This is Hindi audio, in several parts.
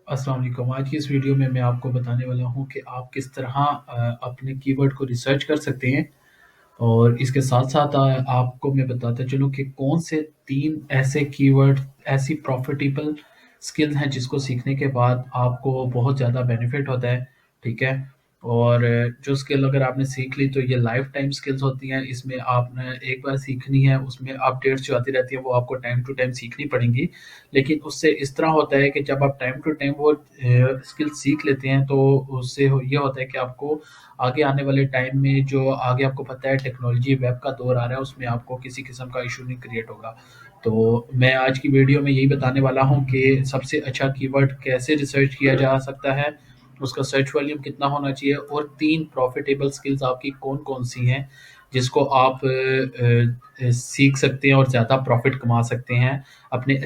अस्सलाम वालेकुम। आज की इस वीडियो में मैं आपको बताने वाला हूँ कि आप किस तरह अपने कीवर्ड को रिसर्च कर सकते हैं और इसके साथ-साथ आपको मैं बताता चलूँ कि कौन से 3 ऐसे कीवर्ड, ऐसी प्रॉफ़िटेबल स्किल्स हैं जिसको सीखने के बाद आपको बहुत ज़्यादा बेनिफिट होता है, ठीक है? और जो स्किल अगर आपने सीख ली तो ये लाइफ़ टाइम स्किल्स होती हैं, इसमें आपने एक बार सीखनी है, उसमें अपडेट्स जो आती रहती हैं वो आपको टाइम टू टाइम सीखनी पड़ेंगी। लेकिन उससे इस तरह होता है कि जब आप टाइम टू टाइम वो स्किल सीख लेते हैं तो उससे ये होता है कि आपको आगे आने वाले टाइम में जो आगे आपको पता है टेक्नोलॉजी वेब का दौर आ रहा है उसमें आपको किसी किस्म का इशू नहीं क्रिएट होगा। तो मैं आज की वीडियो में यही बताने वाला हूँ कि सबसे अच्छा कीवर्ड कैसे रिसर्च किया जा सकता है, उसका सर्च वॉल्यूम कितना होना चाहिए और 3 प्रॉफिटेबल स्किल्स आपकी कौन-कौन सी हैं जिसको आप सीख सकते हैं और ज़्यादा प्रॉफिट कमा सकते हैं। अपने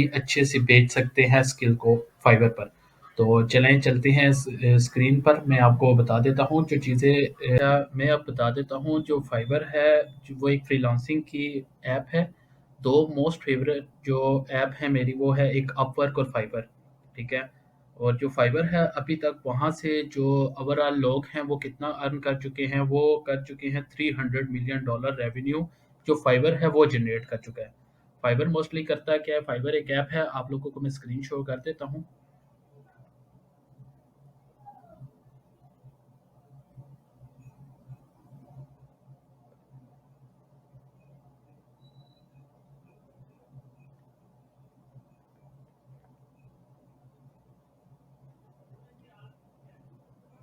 अच्छे से बेच सकते हैं स्किल को फाइवर पर। तो चलें चलते हैं स्क्रीन पर मैं आपको बता देता हूँ जो चीज़ें मैं अब बता देता हूँ जो फाइवर है वो एक फ्रीलांसिंग की ऐप है। दो मोस्ट फेवरेट जो ऐप है मेरी वो है एक अपवर्क और फाइवर, ठीक है? और जो फाइवर है अभी तक वहाँ से जो ओवरऑल लोग हैं वो कितना अर्न कर चुके हैं, वो कर चुके हैं $300 मिलियन रेवेन्यू जो फाइवर है वो जनरेट कर चुका है। फाइवर मोस्टली करता क्या है, फाइवर एक ऐप है, आप लोगों को मैं स्क्रीन शो कर देता हूँ।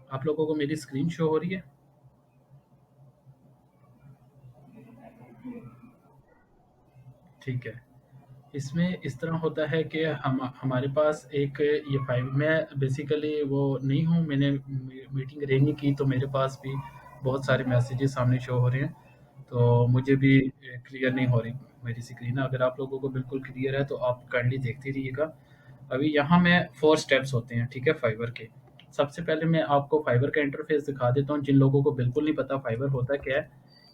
आप लोगों को मेरी स्क्रीन शो हो रही है? ठीक है। इसमें इस तरह होता है कि हम हमारे पास एक ये फाइव मैं बेसिकली वो नहीं हूँ, मैंने मीटिंग अरेंज नहीं की तो मेरे पास भी बहुत सारे मैसेजेस सामने शो हो रहे हैं, तो मुझे भी क्लियर नहीं हो रही मेरी स्क्रीन। अगर आप लोगों को बिल्कुल क्लियर है तो आप काइंडली देखते रहिएगा। अभी यहाँ में 4 स्टेप्स होते हैं, ठीक है, फाइवर के। सबसे पहले मैं आपको फाइवर का इंटरफेस दिखा देता हूँ जिन लोगों को बिल्कुल नहीं पता फाइवर होता क्या है।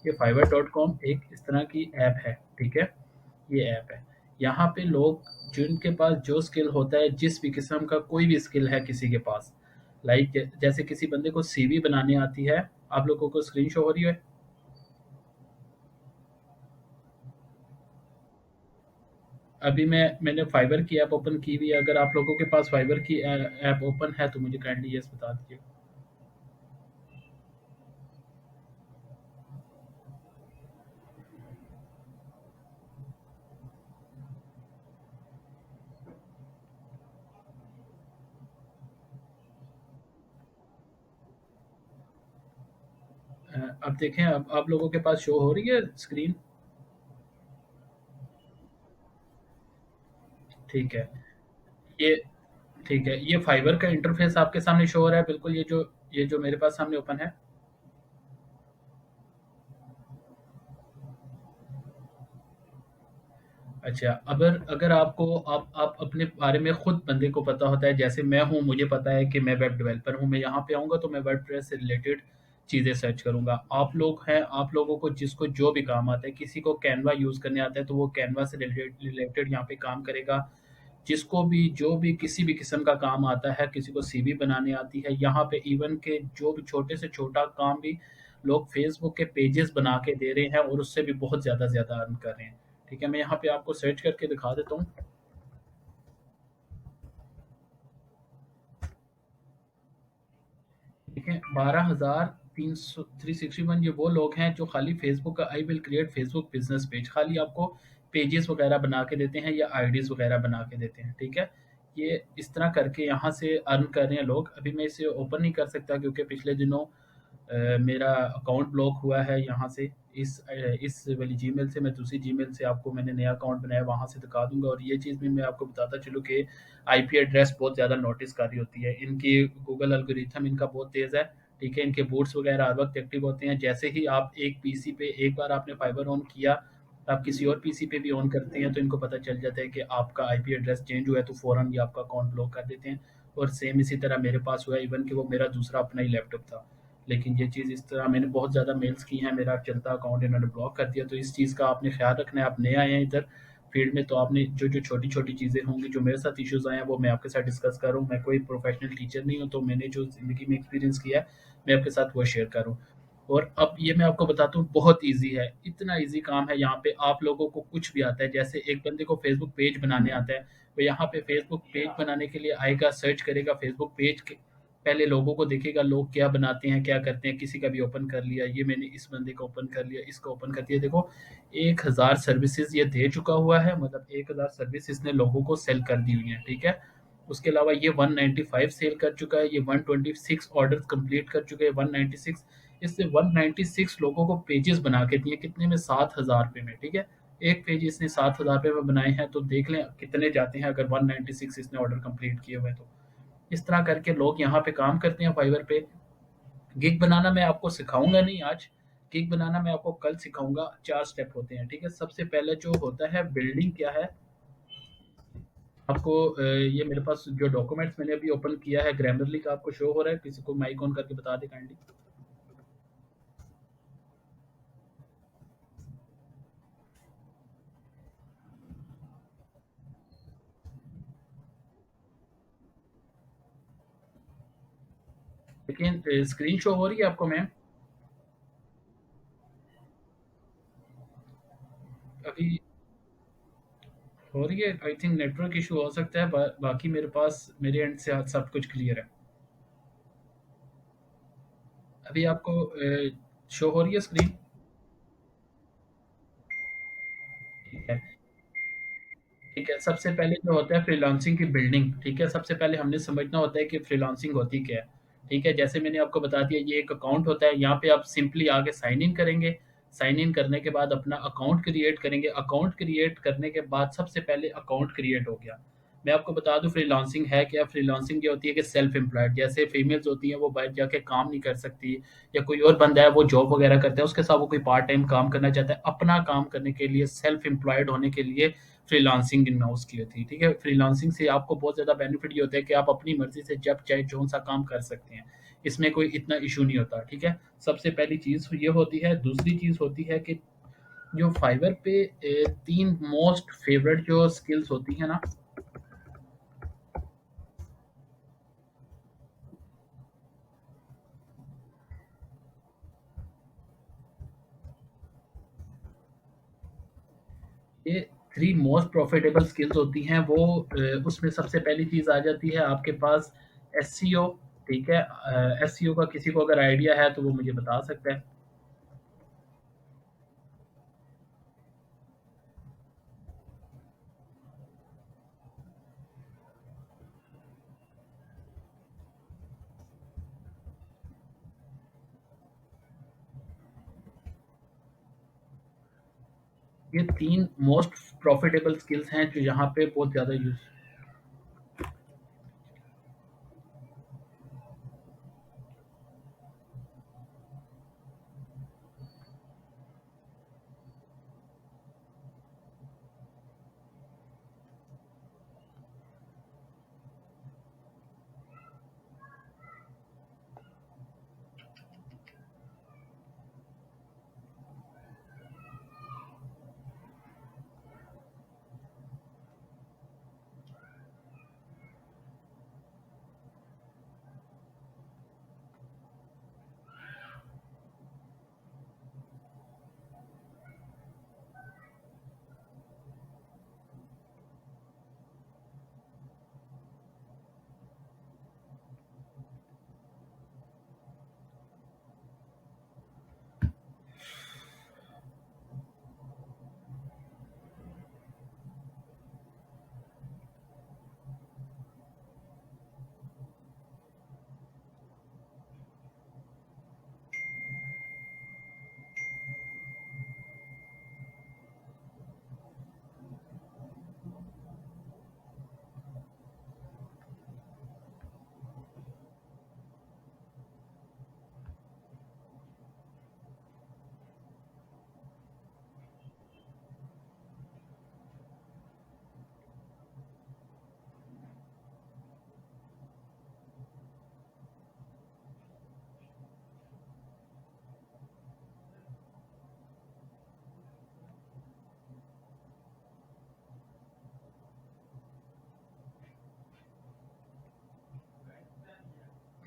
ये fiverr.com एक इस तरह की ऐप है, ठीक है? ये ऐप है। यहाँ पे लोग जिनके पास जो स्किल होता है, जिस भी किस्म का कोई भी स्किल है किसी के पास, लाइक जैसे किसी बंदे को सीवी बनानी आती है, आप लोगों को स्क्रीन शो हो रही है? अभी मैंने फाइवर की ऐप ओपन की हुई है, अगर आप लोगों के पास फाइवर की ऐप ओपन है तो मुझे काइंडली यस बता दीजिए। अब देखें, अब आप लोगों के पास शो हो रही है स्क्रीन? ठीक है। ये ठीक है, ये फाइबर का इंटरफेस आपके सामने शो हो रहा है बिल्कुल, ये जो मेरे पास सामने ओपन है। अच्छा, अगर अगर आपको आप अपने बारे में खुद बंदे को पता होता है, जैसे मैं हूँ, मुझे पता है कि मैं वेब डेवलपर हूँ, मैं यहाँ पे आऊँगा तो मैं वर्डप्रेस से रिलेटेड चीज़ें सर्च करूँगा। आप लोग हैं, आप लोगों को जिसको जो भी काम आता है, किसी को कैनवा यूज़ करने आता है तो वो कैनवा से रिलेटेड रिलेटेड यहाँ पे काम करेगा। जिसको भी जो भी किसी भी किस्म का काम आता है, किसी को सीवी बनानी आती है, यहाँ पे इवन के जो भी छोटे से छोटा काम भी लोग फेसबुक के पेजेस बना के दे रहे हैं और उससे भी बहुत ज़्यादा ज़्यादा अर्न कर रहे हैं। ठीक है, मैं यहाँ पे आपको सर्च करके दिखा देता हूँ। ठीक है, 12,361 ये वो लोग हैं जो खाली फेसबुक का I will create Facebook business page, खाली आपको पेजेस वगैरह बना के देते हैं या आईडीज वगैरह बना के देते हैं, ठीक है? ये इस तरह करके यहाँ से अर्न कर रहे हैं लोग। अभी मैं इसे ओपन नहीं कर सकता क्योंकि पिछले दिनों मेरा अकाउंट ब्लॉक हुआ है यहाँ से। इस वाली जीमेल से मैं दूसरी जीमेल से आपको मैंने नया अकाउंट बनाया, वहाँ से दिखा दूंगा। और ये चीज़ भी मैं आपको बताता चलूँ कि आईपी एड्रेस बहुत ज़्यादा नोटिस करी होती है, इनकी गूगल एल्गोरिथम इनका बहुत तेज़ है, ठीक है? इनके बूट्स वगैरह हर वक्त एक्टिव होते हैं। जैसे ही आप एक पीसी पे एक बार आपने फाइबर ऑन किया, आप किसी और पीसी पे भी ऑन करते हैं तो इनको पता चल जाता है कि आपका आईपी एड्रेस चेंज हुआ है, तो फ़ौरन ये आपका अकाउंट ब्लॉक कर देते हैं। और सेम इसी तरह मेरे पास हुआ है, इवन कि वो मेरा दूसरा अपना ही लैपटॉप था, लेकिन ये चीज़ इस तरह मैंने बहुत ज़्यादा मेल्स की हैं, मेरा चलता अकाउंट इन्होंने ब्लॉक कर दिया। तो इस चीज़ का आपने ख़्याल रखना है, आप नए आए हैं इधर, फील्ड में, तो आपने जो छोटी छोटी चीज़ें होंगी जो मेरे साथ इश्यूज आए हैं वो मैं आपके साथ डिस्कस कर रहा हूँ। मैं कोई प्रोफेशनल टीचर नहीं हूँ, तो मैंने जो ज़िंदगी में एक्सपीरियंस किया है मैं आपके साथ वो शेयर कर रहा हूँ। और अब ये मैं आपको बताता हूँ, बहुत ईजी है, इतना ईजी काम है। यहाँ पे आप लोगों को कुछ भी आता है, जैसे एक बंदे को फेसबुक पेज बनाने आता है, वो यहाँ पे फेसबुक पेज बनाने के लिए आएगा, सर्च करेगा फेसबुक पेज के, पहले लोगों को देखेगा लोग क्या बनाते हैं क्या करते हैं, किसी का भी ओपन कर लिया, ये मैंने इस बंदे का ओपन कर लिया, इसका ओपन कर दिया, देखो 1000 सर्विसेज ये दे चुका हुआ है, मतलब 1000 सर्विस इसने लोगों को सेल कर दी हुई है, ठीक है। उसके अलावा ये 195 सेल कर चुका है, ये 126 ऑर्डर कंप्लीट कर चुके हैं, 196, इससे 196 लोगों को पेजेस बना के दिए, कितने में, 7,000 रुपये में, ठीक है। एक पेज इसने 7,000 रुपये में बनाए हैं, तो देख लें कितने जाते हैं अगर 196 इसने ऑर्डर कंप्लीट किए हुए हैं तो। इस तरह करके लोग यहाँ पे काम करते हैं फाइवर पे। गिग बनाना मैं आपको सिखाऊंगा नहीं आज, गिग बनाना मैं आपको कल सिखाऊंगा। 4 स्टेप होते हैं, ठीक है। सबसे पहले जो होता है बिल्डिंग क्या है, आपको ये मेरे पास जो डॉक्यूमेंट्स मैंने अभी ओपन किया है ग्रामरली का, आपको शो हो रहा है, किसी को माइक ऑन करके बता दे काइंडली। लेकिन स्क्रीन शो हो रही है आपको मैम? अभी हो रही है? आई थिंक नेटवर्क इशू हो सकता है, बाकी मेरे पास मेरे एंड से सब कुछ क्लियर है। अभी आपको शो हो रही है स्क्रीन? ठीक है, ठीक है। सबसे पहले जो होता है फ्रीलांसिंग की बिल्डिंग, ठीक है। सबसे पहले हमने समझना होता है कि फ्रीलांसिंग होती क्या है, ठीक है। जैसे मैंने आपको बता दिया, ये एक अकाउंट होता है, यहाँ पे आप सिंपली आगे साइन इन करेंगे। साइन इन करने के बाद अपना अकाउंट क्रिएट करेंगे। अकाउंट क्रिएट करने के बाद सबसे पहले अकाउंट क्रिएट हो गया। मैं आपको बता दूं फ्रीलांसिंग है क्या। फ्रीलांसिंग ये होती है कि सेल्फ एम्प्लॉयड, जैसे फीमेल्स होती हैं वो बाहर जाके काम नहीं कर सकती, या कोई और बंदा है वो जॉब वगैरह करता है, उसके साथ वो कोई पार्ट टाइम काम करना चाहता है, अपना काम करने के लिए, सेल्फ एम्प्लॉयड होने के लिए फ्रीलांसिंग इन हाउस की होती है, ठीक है। फ्रीलांसिंग से आपको बहुत ज़्यादा बेनिफिट ये होता है कि आप अपनी मर्जी से जब चाहे जो सा काम कर सकते हैं, इसमें कोई इतना इशू नहीं होता, ठीक है। सबसे पहली चीज़ ये होती है। दूसरी चीज़ होती है कि जो फाइवर पे 3 मोस्ट फेवरेट जो स्किल्स होती है ना, ये 3 मोस्ट प्रॉफिटेबल स्किल्स होती हैं वो, उसमें सबसे पहली चीज़ आ जाती है आपके पास एससीओ, ठीक है। एससीओ का किसी को अगर आइडिया है तो वो मुझे बता सकता है। ये 3 मोस्ट प्रॉफिटेबल स्किल्स हैं जो यहाँ पे बहुत ज़्यादा यूज।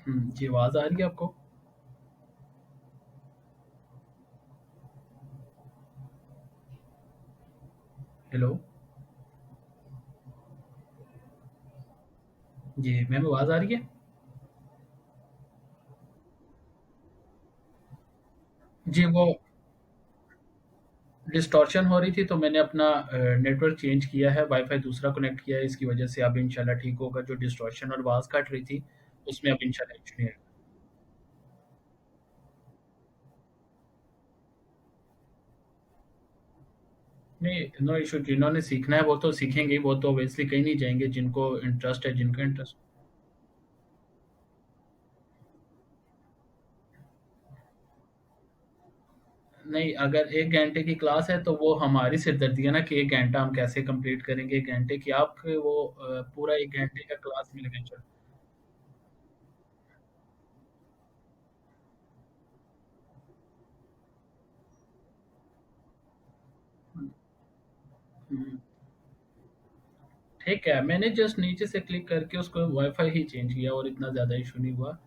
जी, आवाज़ आ रही है आपको? हेलो? जी, मैम आवाज़ आ रही है? जी, वो डिस्टॉर्शन हो रही थी तो मैंने अपना नेटवर्क चेंज किया है, वाई-फाई दूसरा कनेक्ट किया है, इसकी वजह से अब इंशाल्लाह ठीक होगा। जो डिस्टॉर्शन और आवाज़ कट रही थी, उसमें अब इंशाल्लाह इश्यू नहीं आएगा। नहीं, नो इश्यू, जिन्होंने सीखना है वो तो सीखेंगे ही, वो तो ऑब्वियसली कहीं नहीं जाएँगे, जिनको इंटरेस्ट है, जिनका इंटरेस्ट नहीं, अगर 1 घंटे की क्लास है तो वो हमारी सिरदर्दी है ना कि 1 घंटा हम कैसे कंप्लीट करेंगे 1 घंटे की। आप वो पूरा 1 घंटे का क्लास में लगे चलो। हुँ, हुँ। ठीक है, मैंने जस्ट नीचे से क्लिक करके उसको वाईफ़ाई ही चेंज किया और इतना ज़्यादा इश्यू नहीं हुआ।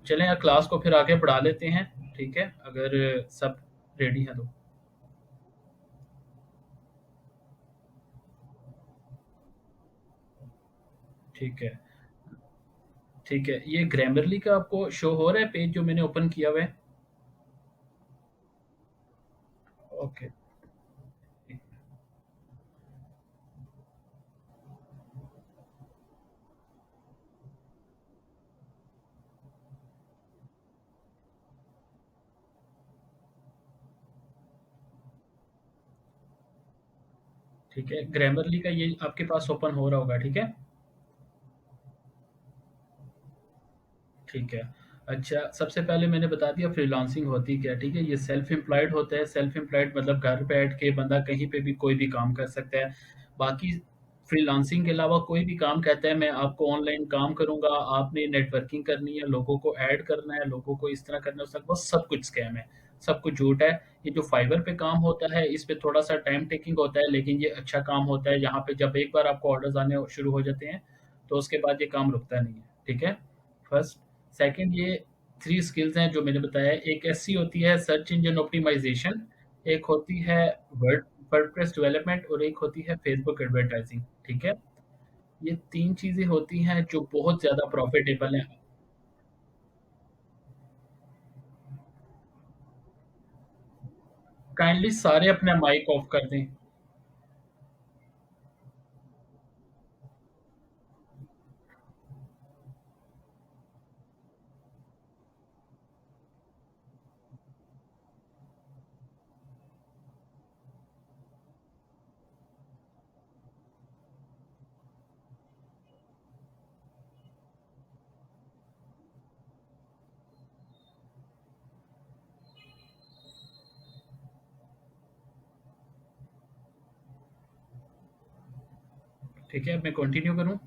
चलें यार, क्लास को फिर आगे बढ़ा लेते हैं, ठीक है? अगर सब रेडी हैं तो। ठीक है, ठीक है। ये ग्रामरली का आपको शो हो रहा है पेज जो मैंने ओपन किया हुआ है? ओके, ठीक ठीक है। ग्रामरली का ये आपके पास ओपन हो रहा होगा, ठीक है? ठीक है। अच्छा, सबसे पहले मैंने बता दिया फ्रीलांसिंग होती क्या है, ठीक है? ये सेल्फ एम्प्लॉयड होता है। सेल्फ एम्प्लॉयड मतलब घर बैठ के बंदा कहीं पे भी कोई भी काम कर सकता है। बाकी फ्रीलांसिंग के अलावा कोई भी काम कहता है मैं आपको ऑनलाइन काम करूँगा, आपने नेटवर्किंग करनी है, लोगों को ऐड करना है, लोगों को इस तरह करना है, उस तरह, वो सब कुछ स्कैम है, सब कुछ झूठ है। ये जो फाइवर पे काम होता है, इस पे थोड़ा-सा टाइम टेकिंग होता है, लेकिन ये अच्छा काम होता है। यहाँ पे जब एक बार आपको ऑर्डर्स आने शुरू हो जाते हैं, तो उसके बाद ये काम रुकता नहीं है, ठीक है? फर्स्ट, सेकंड, ये 3 स्किल्स हैं जो मैंने बताया। एक एसई होती है, सर्च इंजन ऑप्टिमाइज़ेशन, एक होती है वर्डप्रेस डेवलपमेंट और एक होती है फेसबुक एडवर्टाइजिंग, ठीक है? ये 3 चीज़ें होती हैं जो बहुत ज़्यादा प्रॉफ़िटेबल हैं। काइंडली सारे अपना माइक ऑफ कर दें। ठीक है, अब मैं कंटिन्यू करूँ?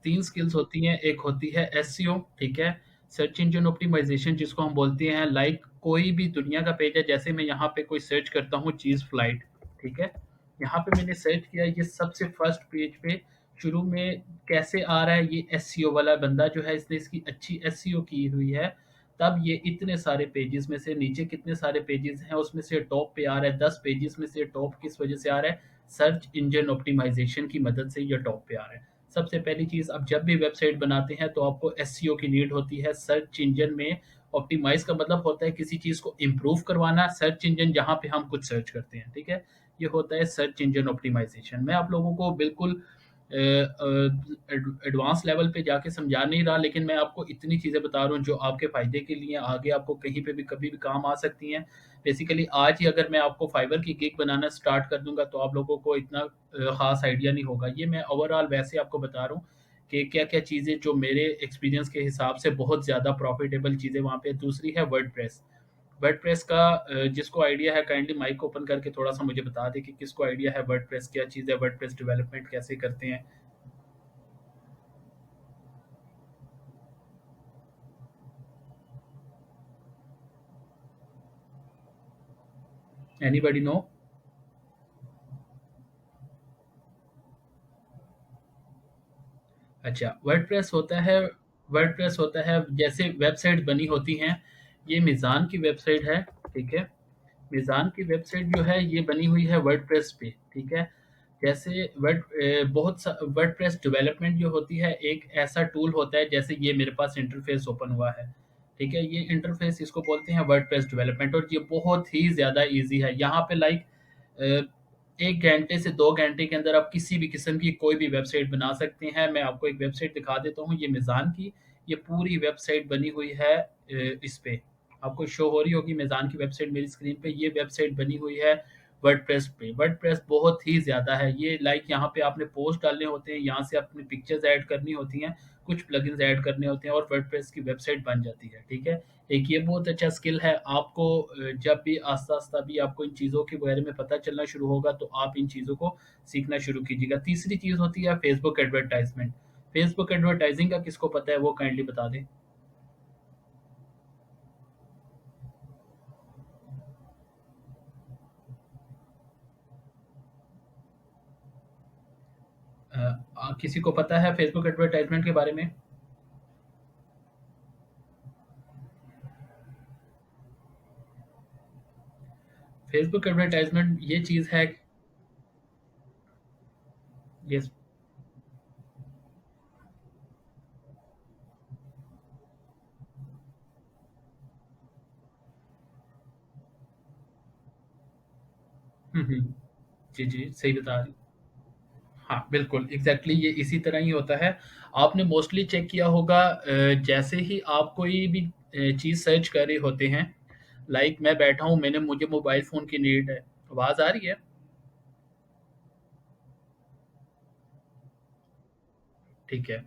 3 स्किल्स होती हैं, एक होती है एसईओ, ठीक है? सर्च इंजन ऑप्टिमाइज़ेशन जिसको हम बोलते हैं, लाइक कोई भी दुनिया का पेज है, जैसे मैं यहाँ पे कोई सर्च करता हूँ चीज़ फ्लाइट, ठीक है? यहाँ पे मैंने सर्च किया, ये सबसे फर्स्ट पेज पे शुरू में कैसे आ रहा है, ये एसईओ वाला बंदा जो है इसने इसकी अच्छी एसईओ की हुई है, तब ये इतने सारे पेजेज़ में से नीचे कितने सारे पेजेज़ हैं, उसमें से टॉप पे आ रहा है, 10 पेजेज़ में से टॉप किस वजह से आ रहा है? सर्च इंजन ऑप्टिमाइज़ेशन की मदद से ये टॉप पे आ रहा है। सबसे पहली चीज़, आप जब भी वेबसाइट बनाते हैं तो आपको एसईओ की नीड होती है। सर्च इंजन में ऑप्टिमाइज़ का मतलब होता है किसी चीज़ को इम्प्रूव करवाना, सर्च इंजन जहाँ पे हम कुछ सर्च करते हैं, ठीक है? ये होता है सर्च इंजन ऑप्टिमाइज़ेशन। मैं आप लोगों को बिल्कुल एडवांस लेवल पे जाके समझा नहीं रहा, लेकिन मैं आपको इतनी चीज़ें बता रहा हूँ जो आपके फ़ायदे के लिए आगे आपको कहीं पे भी कभी भी काम आ सकती हैं। बेसिकली आज ही अगर मैं आपको फाइवर की गिग बनाना स्टार्ट कर दूँगा तो आप लोगों को इतना ख़ास आइडिया नहीं होगा। ये मैं ओवरऑल वैसे आपको बता रहा हूँ कि क्या-क्या चीज़ें जो मेरे एक्सपीरियंस के हिसाब से बहुत ज़्यादा प्रॉफ़िटेबल चीज़ें वहाँ पे। दूसरी है वर्डप्रेस। वर्डप्रेस का जिसको आइडिया है काइंडली माइक ओपन करके थोड़ा-सा मुझे बता दें कि किसको आइडिया है वर्डप्रेस क्या चीज़ है? वर्डप्रेस डेवलपमेंट कैसे करते हैं? Anybody no? अच्छा, वर्डप्रेस होता है जैसे वेबसाइट बनी होती हैं, ये मीज़ान की वेबसाइट है, ठीक है? मीज़ान की वेबसाइट जो है ये बनी हुई है वर्डप्रेस पे, ठीक है? जैसे वर्डप्रेस डेवलपमेंट जो होती है एक ऐसा टूल होता है, जैसे ये मेरे पास इंटरफेस ओपन हुआ है, ठीक है? ये इंटरफेस इसको बोलते हैं वर्डप्रेस डेवलपमेंट, और ये बहुत ही ज़्यादा ईज़ी है। यहाँ पे लाइक 1 घंटे से 2 घंटे के अंदर आप किसी भी किस्म की कोई भी वेबसाइट बना सकते हैं। मैं आपको एक वेबसाइट दिखा देता हूँ, ये मीज़ान की, ये पूरी वेबसाइट बनी हुई है इस पे। आपको शो हो रही होगी मीज़ान की वेबसाइट मेरी स्क्रीन पे, ये वेबसाइट बनी हुई है वर्डप्रेस पे। वर्डप्रेस बहुत ही ज़्यादा है, ये लाइक यहाँ पे आपने पोस्ट डालने होते हैं, यहाँ से अपनी पिक्चर्स ऐड करनी होती हैं, कुछ प्लगइन्स ऐड करने होते हैं और वर्डप्रेस की वेबसाइट बन जाती है, ठीक है? एक ये बहुत अच्छा स्किल है आपको। जब भी आस्ता-आस्ता भी आपको इन चीज़ों के बारे में पता चलना शुरू होगा, तो आप इन चीज़ों को सीखना शुरू कीजिएगा। तीसरी चीज़ होती है फेसबुक एडवर्टाइज़मेंट। फेसबुक एडवर्टाइज़िंग का किसको पता है वो काइंडली बता दें? किसी को पता है फेसबुक एडवर्टाइज़मेंट के बारे में? फेसबुक एडवर्टाइज़मेंट ये चीज़ है। यस। हुँ, हुँ। जी, जी, सही बता रही। हाँ, बिल्कुल, एग्ज़ैक्टली ये इसी तरह ही होता है। आपने मोस्टली चेक किया होगा जैसे ही आप कोई भी चीज़ सर्च कर रहे होते हैं, लाइक मैं बैठा हूँ, मुझे मोबाइल फ़ोन की नीड है। आवाज़ आ रही है? ठीक है।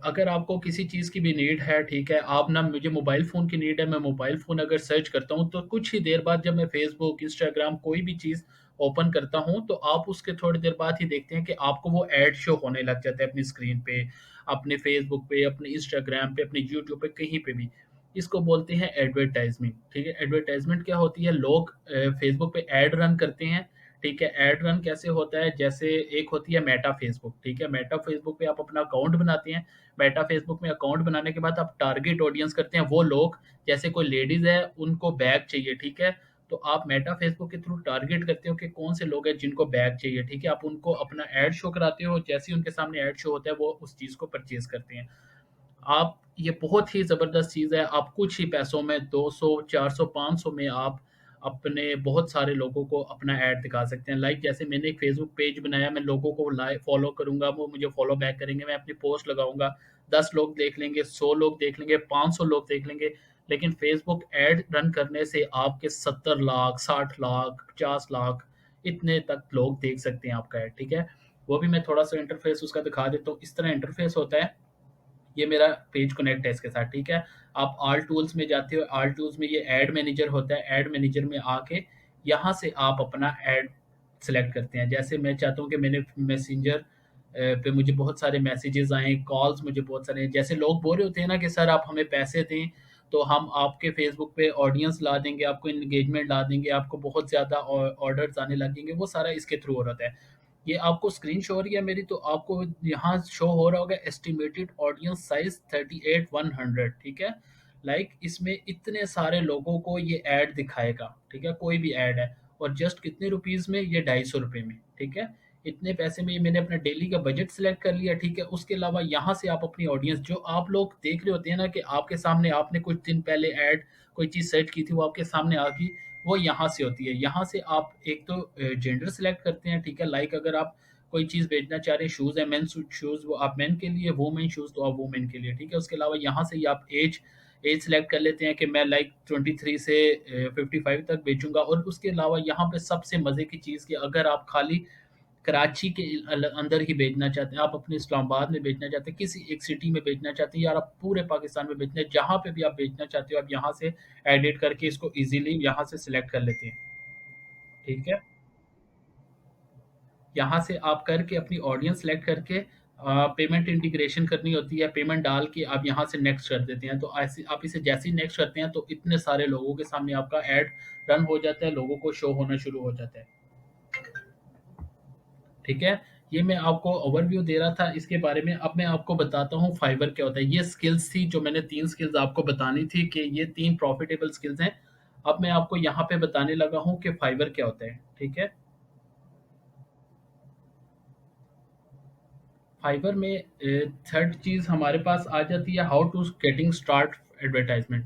अगर आपको किसी चीज़ की भी नीड है, ठीक है, आप ना मुझे मोबाइल फ़ोन की नीड है, मैं मोबाइल फ़ोन अगर सर्च करता हूँ, तो कुछ ही देर बाद जब मैं फ़ेसबुक, इंस्टाग्राम कोई भी चीज़ ओपन करता हूँ, तो आप उसके थोड़ी देर बाद ही देखते हैं कि आपको वो ऐड शो होने लग जाता है अपनी स्क्रीन पे, अपने फ़ेसबुक पे, अपने इंस्टाग्राम पे, अपने यूट्यूब पे, कहीं पे भी। इसको बोलते हैं एडवर्टाइज़मेंट, ठीक है? एडवर्टाइज़मेंट क्या होती है, लोग फ़ेसबुक पे ऐड रन करते हैं, ठीक है? ऐड रन कैसे होता है, जैसे एक होती है मेटा फेसबुक, ठीक है? मेटा फेसबुक पे आप अपना अकाउंट बनाते हैं। मेटा फेसबुक में अकाउंट बनाने के बाद आप टारगेट ऑडियंस करते हैं, वो लोग, जैसे कोई लेडीज़ है उनको बैग चाहिए, ठीक है? तो आप मेटा फेसबुक के थ्रू टारगेट करते हो कि कौन से लोग हैं जिनको बैग चाहिए, ठीक है? आप उनको अपना ऐड शो कराते हो, जैसे ही उनके सामने ऐड शो होता है वो उस चीज़ को परचेज़ करते हैं। आप, ये बहुत ही ज़बरदस्त चीज़ है। आप कुछ ही पैसों में 200, 400, 500 में आप अपने बहुत सारे लोगों को अपना ऐड दिखा सकते हैं। लाइक जैसे मैंने एक फ़ेसबुक पेज बनाया, मैं लोगों को फ़ॉलो करूँगा, वो मुझे फ़ॉलो बैक करेंगे, मैं अपनी पोस्ट लगाऊँगा, 10 लोग देख लेंगे, 100 लोग देख लेंगे, 500 लोग देख लेंगे। लेकिन फ़ेसबुक ऐड रन करने से आपके 70 लाख, 60 लाख, 50 लाख इतने तक लोग देख सकते हैं आपका ऐड, ठीक है? वो भी मैं थोड़ा-सा इंटरफ़ेस उसका दिखा देता हूँ। इस तरह इंटरफ़ेस होता है। ये मेरा पेज कनेक्ट है इसके साथ, ठीक है? आप ऑल टूल्स में जाते हो, ऑल टूल्स में ये ऐड मैनेजर होता है, ऐड मैनेजर में आके यहाँ से आप अपना ऐड सेलेक्ट करते हैं। जैसे मैं चाहता हूँ कि मैंने मैसेंजर पे मुझे बहुत सारे मैसेजेस आएँ, कॉल्स मुझे बहुत सारे, जैसे लोग बोल रहे होते हैं ना कि सर आप हमें पैसे दें, तो हम आपके फ़ेसबुक पे ऑडियंस ला देंगे, आपको एंगेजमेंट ला देंगे, आपको बहुत ज़्यादा ऑर्डर्स आने लगेंगे, वो सारा इसके थ्रू हो रहा है। ये आपको स्क्रीन शो हो रही है मेरी, तो आपको यहाँ शो हो रहा होगा एस्टिमेटेड ऑडियंस साइज 38100, ठीक है? लाइक इसमें इतने सारे लोगों को ये ऐड दिखाएगा, ठीक है? कोई भी ऐड है, और जस्ट कितने रुपीस में, ये 250 रुपये में, ठीक है? इतने पैसे में ये मैंने अपना डेली का बजट सिलेक्ट कर लिया, ठीक है? उसके अलावा यहाँ से आप अपनी ऑडियंस, जो आप लोग देख रहे होते हैं ना कि आपके सामने आपने कुछ दिन पहले ऐड कोई चीज़ सर्च की थी, वो आपके सामने आ गई, वो यहाँ से होती है। यहाँ से आप एक तो जेंडर सिलेक्ट करते हैं, ठीक है? लाइक अगर आप कोई चीज़ बेचना चाह रहे हैं, शूज़ है, मेन्स शूज़, वो आप मेन के लिए, वुमेन शूज़ तो आप वुमेन के लिए, ठीक है? उसके अलावा यहाँ से ही आप एज एज सिलेक्ट कर लेते हैं कि मैं लाइक 23 से 55 तक बेचूँगा, और उसके अलावा यहाँ पे सबसे मज़े की चीज़ कि अगर आप खाली कराची के अंदर ही बेचना चाहते हैं, आप अपने इस्लामाबाद में बेचना चाहते हैं, किसी एक सिटी में बेचना चाहते हैं, या आप पूरे पाकिस्तान में बेचना है, जहाँ पे भी आप बेचना चाहते हो, आप यहाँ से एडिट करके इसको ईज़िली यहाँ से सिलेक्ट कर लेते हैं, ठीक है? यहाँ से आप करके अपनी ऑडियंस सेलेक्ट करके पेमेंट इंटीग्रेशन करनी होती है, पेमेंट डाल के आप यहाँ से नेक्स्ट कर देते हैं। तो ऐसे आप इसे जैसे ही नेक्स्ट करते हैं, तो इतने सारे लोगों के सामने आपका ऐड रन हो जाता है, लोगों को शो होना शुरू हो जाता है। ठीक है? ये मैं आपको ओवरव्यू दे रहा था इसके बारे में। अब मैं आपको बताता हूँ फाइवर क्या होता है। ये स्किल्स थी जो मैंने 3 स्किल्स आपको बतानी थी कि ये 3 प्रॉफिटेबल स्किल्स हैं। अब मैं आपको यहाँ पे बताने लगा हूँ कि फाइवर क्या होता है, ठीक है? फाइवर में थर्ड चीज़ हमारे पास आ जाती है, how to getting start advertisement.